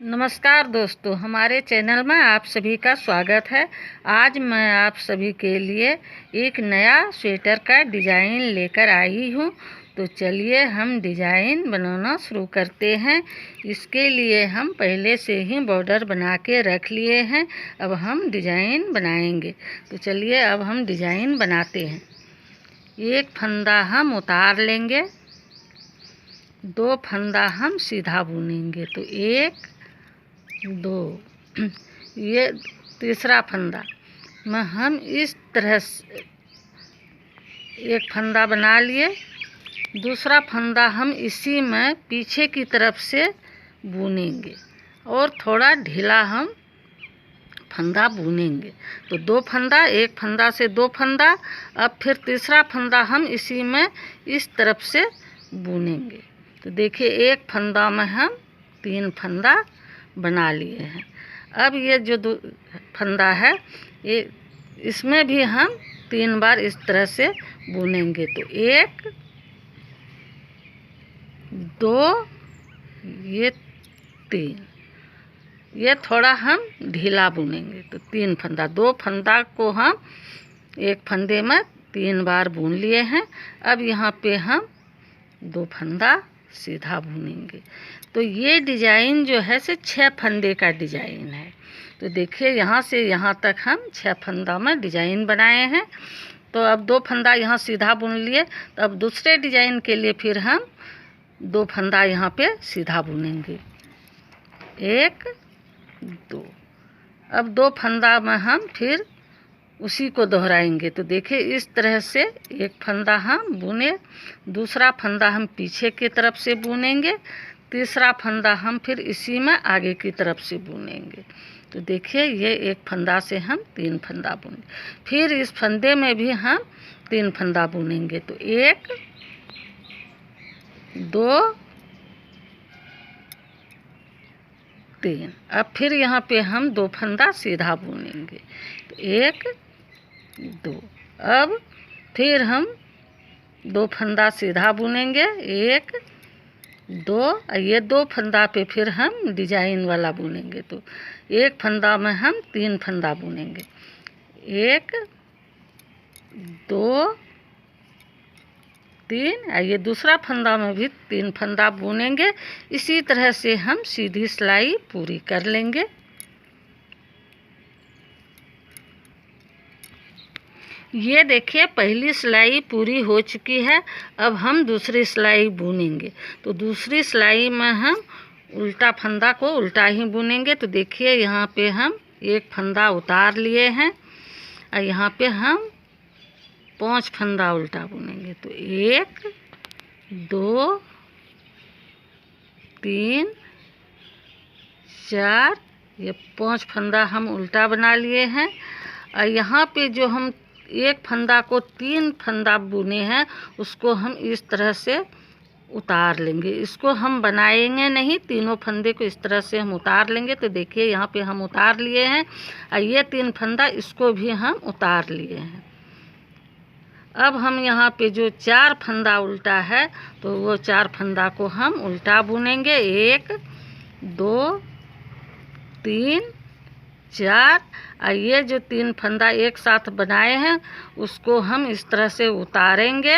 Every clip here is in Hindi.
नमस्कार दोस्तों, हमारे चैनल में आप सभी का स्वागत है। आज मैं आप सभी के लिए एक नया स्वेटर का डिज़ाइन लेकर आई हूँ। तो चलिए हम डिज़ाइन बनाना शुरू करते हैं। इसके लिए हम पहले से ही बॉर्डर बना के रख लिए हैं। अब हम डिज़ाइन बनाएंगे। तो चलिए अब हम डिज़ाइन बनाते हैं। एक फंदा हम उतार लेंगे, 2 फंदा हम सीधा बुनेंगे। तो 1 2 ये तीसरा फंदा में हम इस तरह से एक फंदा बना लिए। दूसरा फंदा हम इसी में पीछे की तरफ से बुनेंगे और थोड़ा ढीला हम फंदा बुनेंगे। तो 2 फंदा, एक फंदा से 2 फंदा। अब फिर तीसरा फंदा हम इसी में इस तरफ से बुनेंगे। तो देखिए एक फंदा में हम 3 फंदा बना लिए हैं। अब ये जो फंदा है ये इसमें भी हम 3 बार इस तरह से बुनेंगे। तो 1 2 ये 3, ये थोड़ा हम ढीला बुनेंगे। तो 3 फंदा, 2 फंदा को हम एक फंदे में 3 बार बुन लिए हैं। अब यहाँ पे हम 2 फंदा सीधा बुनेंगे। तो ये डिज़ाइन जो है से 6 फंदे का डिज़ाइन है। तो देखिए यहाँ से यहाँ तक हम 6 फंदा में डिज़ाइन बनाए हैं। तो अब 2 फंदा यहाँ सीधा बुन लिए। तो अब दूसरे डिज़ाइन के लिए फिर हम 2 फंदा यहाँ पे सीधा बुनेंगे। 1 2। अब 2 फंदा में हम फिर उसी को दोहराएंगे। तो देखिए इस तरह से एक फंदा हम बुने, दूसरा फंदा हम पीछे की तरफ से बुनेंगे, तीसरा फंदा हम फिर इसी में आगे की तरफ से बुनेंगे। तो देखिए ये एक फंदा से हम 3 फंदा बुनेंगे। फिर इस फंदे में भी हम 3 फंदा बुनेंगे। तो 1 2 3। अब फिर यहाँ पे हम 2 फंदा सीधा बुनेंगे। तो 1 2। अब फिर हम 2 फंदा सीधा बुनेंगे। 1 2। ये 2 फंदा पे फिर हम डिजाइन वाला बुनेंगे। तो एक फंदा में हम 3 फंदा बुनेंगे। 1 2 3। ये दूसरा फंदा में भी 3 फंदा बुनेंगे। इसी तरह से हम सीधी सिलाई पूरी कर लेंगे। ये देखिए पहली सिलाई पूरी हो चुकी है। अब हम दूसरी सिलाई बुनेंगे। तो दूसरी सिलाई में हम उल्टा फंदा को उल्टा ही बुनेंगे। तो देखिए यहाँ पे हम एक फंदा उतार लिए हैं और यहाँ पे हम 5 फंदा उल्टा बुनेंगे। तो 1 2 3 4। ये 5 फंदा हम उल्टा बना लिए हैं। और यहाँ पे जो हम एक फंदा को 3 फंदा बुने हैं उसको हम इस तरह से उतार लेंगे। इसको हम बनाएंगे नहीं, तीनों फंदे को इस तरह से हम उतार लेंगे। तो देखिए यहाँ पे हम उतार लिए हैं और ये 3 फंदा इसको भी हम उतार लिए हैं। अब हम यहाँ पे जो 4 फंदा उल्टा है तो वो 4 फंदा को हम उल्टा बुनेंगे। 1 2 3 4। और ये जो 3 फंदा एक साथ बनाए हैं उसको हम इस तरह से उतारेंगे।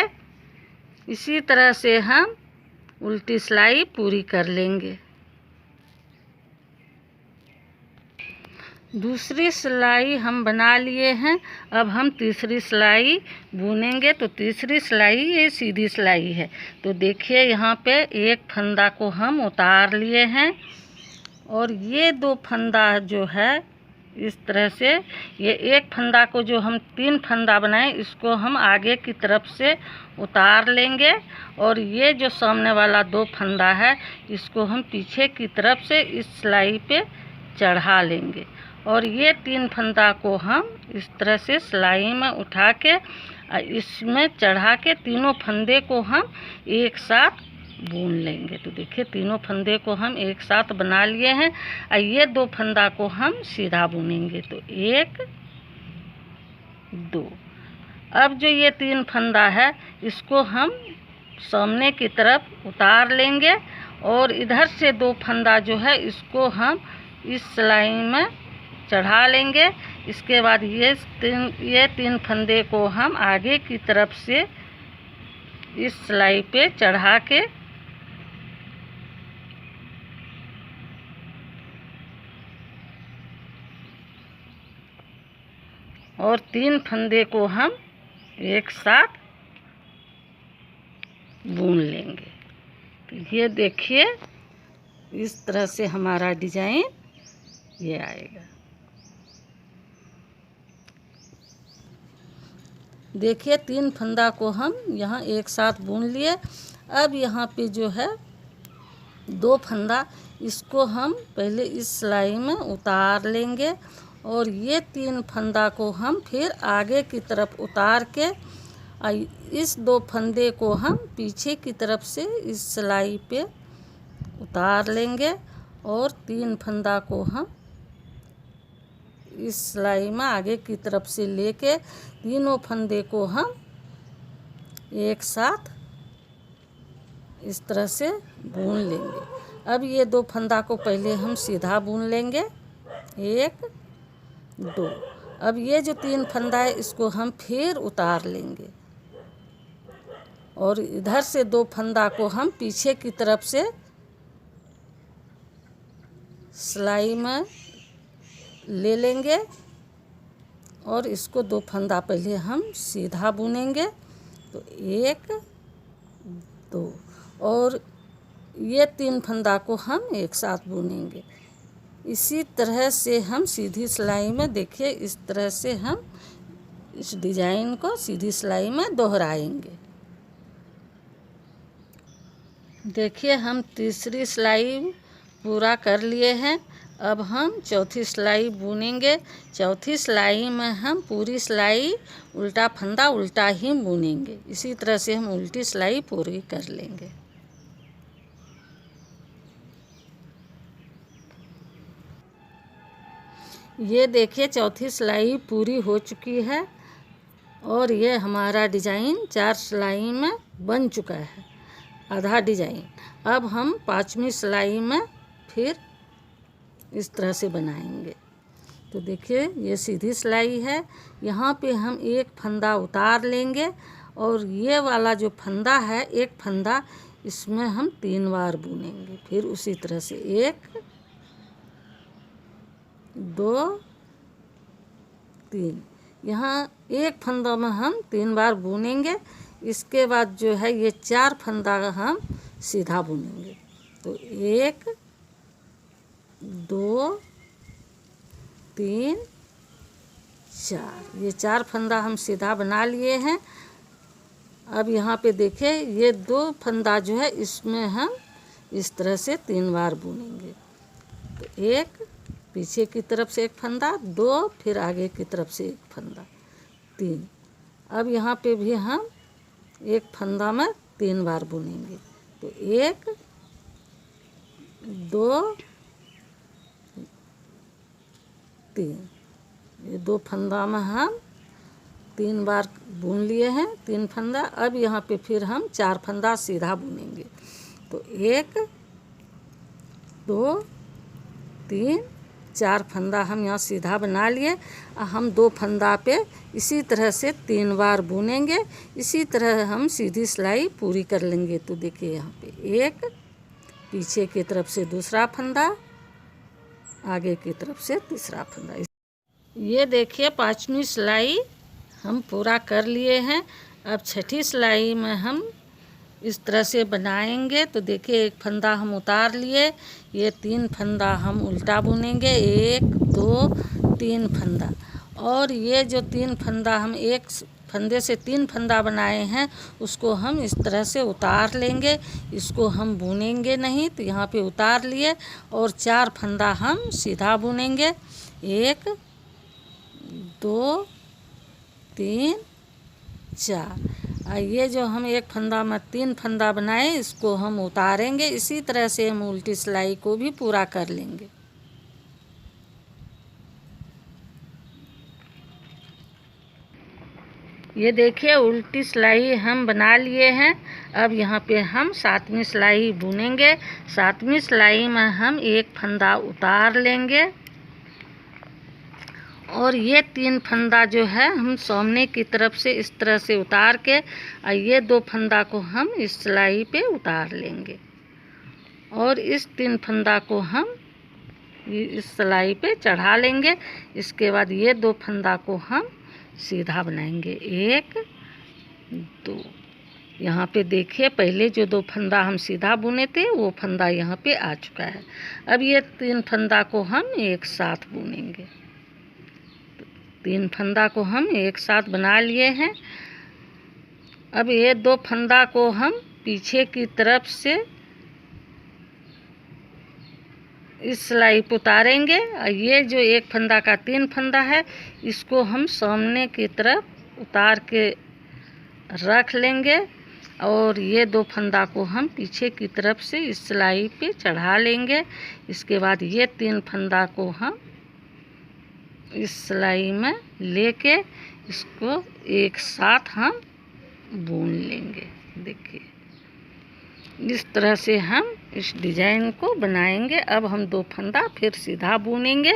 इसी तरह से हम उल्टी सिलाई पूरी कर लेंगे। दूसरी सिलाई हम बना लिए हैं। अब हम तीसरी सिलाई बुनेंगे। तो तीसरी सिलाई ये सीधी सिलाई है। तो देखिए यहाँ पे एक फंदा को हम उतार लिए हैं और ये 2 फंदा जो है इस तरह से, ये एक फंदा को जो हम 3 फंदा बनाए इसको हम आगे की तरफ से उतार लेंगे और ये जो सामने वाला 2 फंदा है इसको हम पीछे की तरफ से इस सिलाई पे चढ़ा लेंगे और ये 3 फंदा को हम इस तरह से सिलाई में उठा के इसमें चढ़ा के तीनों फंदे को हम एक साथ बुन लेंगे। तो देखिए तीनों फंदे को हम एक साथ बना लिए हैं और ये 2 फंदा को हम सीधा बुनेंगे। तो 1 2। अब जो ये 3 फंदा है इसको हम सामने की तरफ उतार लेंगे और इधर से 2 फंदा जो है इसको हम इस सिलाई में चढ़ा लेंगे। इसके बाद ये तीन फंदे को हम आगे की तरफ से इस सिलाई पे चढ़ा के और 3 फंदे को हम एक साथ बुन लेंगे। तो ये देखिए इस तरह से हमारा डिजाइन ये आएगा। देखिए 3 फंदा को हम यहाँ एक साथ बुन लिए। अब यहाँ पे जो है 2 फंदा इसको हम पहले इस सिलाई में उतार लेंगे और ये 3 फंदा को हम फिर आगे की तरफ उतार के इस 2 फंदे को हम पीछे की तरफ से इस सिलाई पे उतार लेंगे और 3 फंदा को हम इस सिलाई में आगे की तरफ से लेके तीनों फंदे को हम एक साथ इस तरह से बुन लेंगे। अब ये 2 फंदा को पहले हम सीधा बुन लेंगे, 1 2। अब ये जो 3 फंदा है इसको हम फिर उतार लेंगे और इधर से 2 फंदा को हम पीछे की तरफ से सिलाई में ले लेंगे और इसको 2 फंदा पहले हम सीधा बुनेंगे। तो 1 2 और ये 3 फंदा को हम एक साथ बुनेंगे। इसी तरह से हम सीधी सिलाई में देखिए इस तरह से हम इस डिजाइन को सीधी सिलाई में दोहराएंगे। देखिए हम तीसरी सिलाई पूरा कर लिए हैं। अब हम चौथी सिलाई बुनेंगे। चौथी सिलाई में हम पूरी सिलाई उल्टा फंदा उल्टा ही बुनेंगे। इसी तरह से हम उल्टी सिलाई पूरी कर लेंगे। ये देखिए चौथी सिलाई पूरी हो चुकी है और ये हमारा डिजाइन 4 सिलाई में बन चुका है, आधा डिजाइन। अब हम 5वीं सिलाई में फिर इस तरह से बनाएंगे। तो देखिए ये सीधी सिलाई है, यहाँ पे हम एक फंदा उतार लेंगे और ये वाला जो फंदा है एक फंदा इसमें हम 3 बार बुनेंगे। फिर उसी तरह से 1 2 3, यहाँ एक फंदा में हम 3 बार बुनेंगे। इसके बाद जो है ये 4 फंदा हम सीधा बुनेंगे। तो 1 2 3 4, ये 4 फंदा हम सीधा बना लिए हैं। अब यहाँ पे देखिए ये 2 फंदा जो है इसमें हम इस तरह से 3 बार बुनेंगे। तो 1 पीछे की तरफ से एक फंदा, 2 फिर आगे की तरफ से एक फंदा, 3। अब यहाँ पे भी हम एक फंदा में 3 बार बुनेंगे। तो 1 2 3, ये 2 फंदा में हम 3 बार बुन लिए हैं, 3 फंदा। अब यहाँ पे फिर हम 4 फंदा सीधा बुनेंगे। तो 1 2 3 4 फंदा हम यहाँ सीधा बना लिए। हम 2 फंदा पे इसी तरह से 3 बार बुनेंगे। इसी तरह हम सीधी सिलाई पूरी कर लेंगे। तो देखिए यहाँ पे 1 पीछे की तरफ से दूसरा फंदा, आगे की तरफ से तीसरा फंदा। ये देखिए 5वीं सिलाई हम पूरा कर लिए हैं। अब 6ठी सिलाई में हम इस तरह से बनाएंगे। तो देखिए एक फंदा हम उतार लिए, ये 3 फंदा हम उल्टा बुनेंगे, 1 2 3 फंदा। और ये जो 3 फंदा हम एक फंदे से 3 फंदा बनाए हैं उसको हम इस तरह से उतार लेंगे। इसको हम बुनेंगे नहीं, तो यहाँ पे उतार लिए और 4 फंदा हम सीधा बुनेंगे, 1 2 3 4। ये जो हम एक फंदा में 3 फंदा बनाए इसको हम उतारेंगे। इसी तरह से हम उल्टी सिलाई को भी पूरा कर लेंगे। ये देखिए उल्टी सिलाई हम बना लिए हैं। अब यहाँ पे हम 7वीं सिलाई बुनेंगे। 7वीं सिलाई में हम एक फंदा उतार लेंगे और ये 3 फंदा जो है हम सामने की तरफ से इस तरह से उतार के और ये 2 फंदा को हम इस सिलाई पे उतार लेंगे और इस 3 फंदा को हम इस सिलाई पे चढ़ा लेंगे। इसके बाद ये 2 फंदा को हम सीधा बनाएंगे। 1 2। यहाँ पे देखिए पहले जो 2 फंदा हम सीधा बुने थे वो फंदा यहाँ पे आ चुका है। अब ये 3 फंदा को हम एक साथ बुनेंगे। 3 फंदा को हम एक साथ बना लिए हैं। अब ये 2 फंदा को हम पीछे की तरफ से इस सिलाई पर उतारेंगे और ये जो एक फंदा का 3 फंदा है इसको हम सामने की तरफ उतार के रख लेंगे और ये 2 फंदा को हम पीछे की तरफ से इस सिलाई पे चढ़ा लेंगे। इसके बाद ये 3 फंदा को हम इस सिलाई में लेके इसको एक साथ हम बुन लेंगे। देखिए इस तरह से हम इस डिजाइन को बनाएंगे। अब हम 2 फंदा फिर सीधा बुनेंगे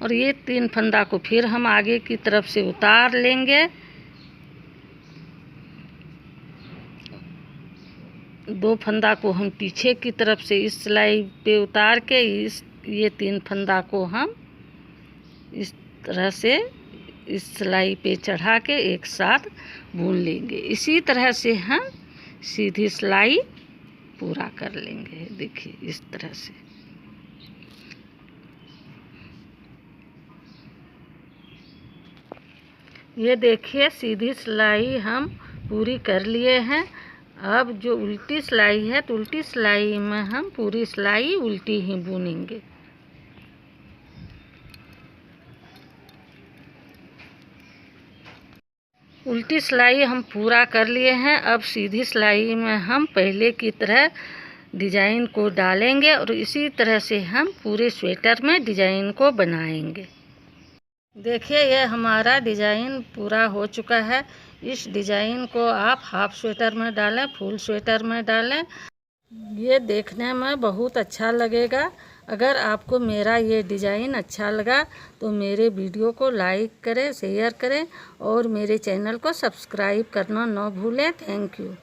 और ये 3 फंदा को फिर हम आगे की तरफ से उतार लेंगे। 2 फंदा को हम पीछे की तरफ से इस सिलाई पे उतार के ये 3 फंदा को हम इस तरह से इस सिलाई पे चढ़ा के एक साथ बुन लेंगे। इसी तरह से हम सीधी सिलाई पूरा कर लेंगे। देखिए इस तरह से। ये देखिए सीधी सिलाई हम पूरी कर लिए हैं। अब जो उल्टी सिलाई है तो उल्टी सिलाई में हम पूरी सिलाई उल्टी ही बुनेंगे। उल्टी सिलाई हम पूरा कर लिए हैं। अब सीधी सिलाई में हम पहले की तरह डिजाइन को डालेंगे और इसी तरह से हम पूरे स्वेटर में डिजाइन को बनाएंगे। देखिए ये हमारा डिजाइन पूरा हो चुका है। इस डिजाइन को आप हाफ स्वेटर में डालें, फुल स्वेटर में डालें, ये देखने में बहुत अच्छा लगेगा। अगर आपको मेरा ये डिज़ाइन अच्छा लगा तो मेरे वीडियो को लाइक करें, शेयर करें और मेरे चैनल को सब्सक्राइब करना ना भूलें। Thank you.